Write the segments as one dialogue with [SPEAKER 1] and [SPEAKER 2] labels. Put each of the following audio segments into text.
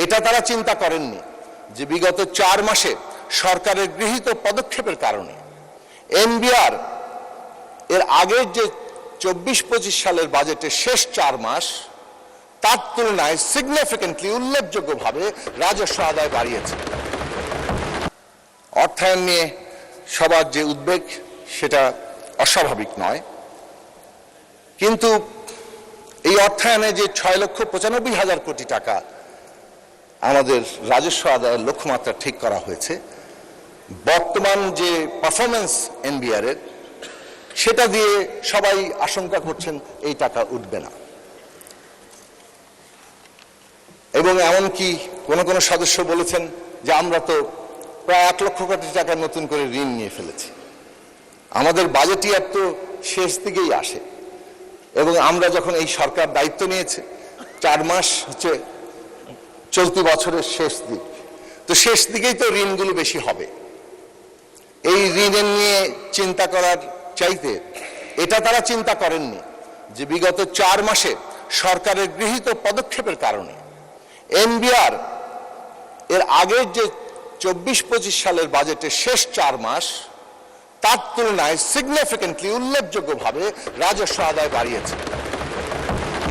[SPEAKER 1] এটা তারা চিন্তা করেননি যে বিগত 4 মাসে সরকারের গৃহীত পদক্ষেপের কারণে এনবিআর এর আগের যে 24-25 সালের বাজেটের শেষ 4 মাস তার তুলনায় সিগনিফিকেন্টলি উল্লেখযোগ্যভাবে রাজস্ব আদায় বাড়িয়েছে। অর্থায়ন নিয়ে সবার যে উদ্বেগ সেটা অস্বাভাবিক নয়, কিন্তু এই অর্থায়নে যে 6,95,000 কোটি টাকা আমাদের রাজস্ব আদায়ের লক্ষ্যমাত্রা ঠিক করা হয়েছে, বর্তমান যে পারফরমেন্স এনবিআর এর সেটা দিয়ে সবাই আশঙ্কা করছেন এই টাকা উঠবে না। এবং এমনকি কোন কোন সদস্য বলেছেন যে আমরা তো প্রায় 1 লক্ষ কোটি টাকা নতুন করে ঋণ নিয়ে ফেলেছি, আমাদের বাজেট ইয়ার তো শেষ দিকেই আসে এবং আমরা যখন এই সরকার দায়িত্ব নিয়েছে 4 মাস হচ্ছে চলতি বছরের শেষ দিক, তো শেষ দিকেই তো ঋণগুলো বেশি হবে। এই ঋণের নিয়ে চিন্তা করার চাইতে এটা তারা চিন্তা করেননি যে বিগত 4 মাসে সরকারের গৃহীত পদক্ষেপের কারণে এনবিআর এর আগের যে 24-25 সালের বাজেটের শেষ 4 মাস তার তুলনায় সিগনিফিকেন্টলি উল্লেখযোগ্যভাবে রাজস্ব আদায় বাড়িয়েছে।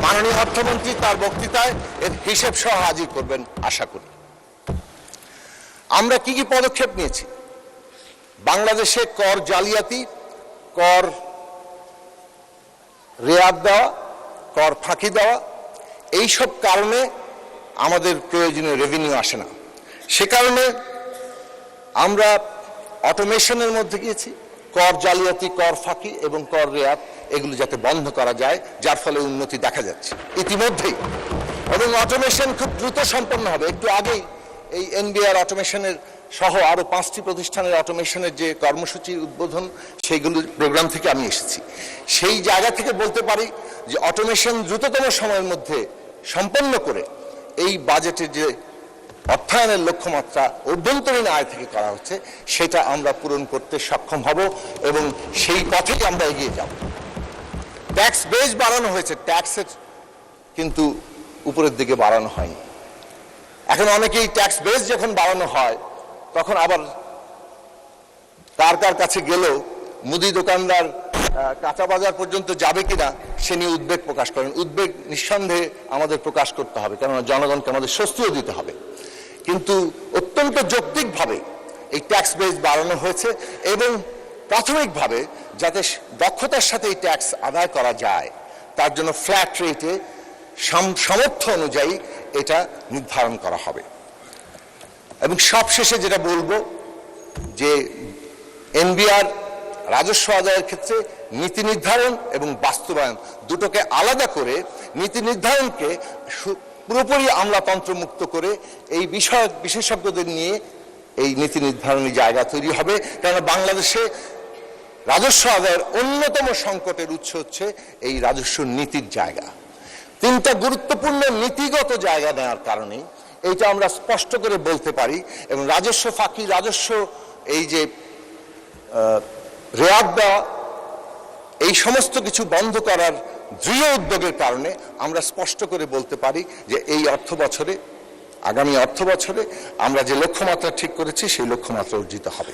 [SPEAKER 1] মাননীয় অর্থমন্ত্রী তার বক্তৃতায় এর হিসেব সহ হাজির করবেন আশা করি। আমরা কি কি পদক্ষেপ নিয়েছি? বাংলাদেশে কর জালিয়াতি, কর রেয়াত দেওয়া, কর ফাঁকি দেওয়া, এইসব কারণে আমাদের প্রয়োজনীয় রেভিনিউ আসে না। সে কারণে আমরা অটোমেশনের মধ্যে গিয়েছি, কর জালিয়াতি, কর ফাঁকি এবং কর রেয়াত এগুলো যাতে বন্ধ করা যায়, যার ফলে উন্নতি দেখা যাচ্ছে ইতিমধ্যেই। এবং অটোমেশন খুব দ্রুত সম্পন্ন হবে। একটু আগেই এই এনবিআর অটোমেশনের সহ আরো 5টি প্রতিষ্ঠানের অটোমেশনের যে কর্মসূচি উদ্বোধন, সেইগুলো প্রোগ্রাম থেকে আমি এসেছি। সেই জায়গা থেকে বলতে পারি যে অটোমেশন দ্রুততম সময়ের মধ্যে সম্পন্ন করে এই বাজেটের যে অর্থায়নের লক্ষ্যমাত্রা অভ্যন্তরীণ আয় থেকে করা হচ্ছে সেটা আমরা পূরণ করতে সক্ষম হব এবং সেই পথেই আমরা এগিয়ে যাব। ট্যাক্স বেস বাড়ানো হয়েছে, ট্যাক্সের কিন্তু উপরের দিকে বাড়ানো হয়নি। এখন অনেকেই ট্যাক্স বেস যখন বাড়ানো হয় তখন আবার কার কার কাছে গেলেও মুদি দোকানদার কাঁচা বাজার পর্যন্ত যাবে কিনা সে নিয়ে উদ্বেগ প্রকাশ করেন। উদ্বেগ নিঃসন্দেহে আমাদের প্রকাশ করতে হবে, কেননা জনগণকে আমাদের স্বস্তিও দিতে হবে। কিন্তু অত্যন্ত যৌক্তিকভাবে এই ট্যাক্স বেস বাড়ানো হয়েছে এবং প্রাথমিকভাবে যাতে দক্ষতার সাথে এই ট্যাক্স আদায় করা যায় তার জন্য ফ্ল্যাট রেটে সামর্থ্য অনুযায়ী এটা নির্ধারণ করা হবে। এবং সবশেষে যেটা বলবো যে এনবিআর রাজস্ব আদায়ের ক্ষেত্রে নীতি নির্ধারণ এবং বাস্তবায়ন দুটোকে আলাদা করে নীতি নির্ধারণকে পুরোপুরি আমলাতন্ত্র মুক্ত করে এই বিষয়ক বিশেষজ্ঞদের নিয়ে এই নীতি নির্ধারণী জায়গা তৈরি হবে। কারণ বাংলাদেশে রাজস্ব আদায়ের অন্যতম সংকটের উৎস হচ্ছে এই রাজস্ব নীতির জায়গা। 3টা গুরুত্বপূর্ণ নীতিগত জায়গা নেওয়ার কারণে এইটা আমরা স্পষ্ট করে বলতে পারি এবং রাজস্ব ফাঁকি, রাজস্ব এই যে রেয়াত দেওয়া, এই সমস্ত কিছু বন্ধ করার দৃঢ় উদ্যোগের কারণে আমরা স্পষ্ট করে বলতে পারি যে এই অর্থ বছরে, আগামী অর্থ বছরে আমরা যে লক্ষ্যমাত্রা ঠিক করেছি সেই লক্ষ্যমাত্রা অর্জিত হবে।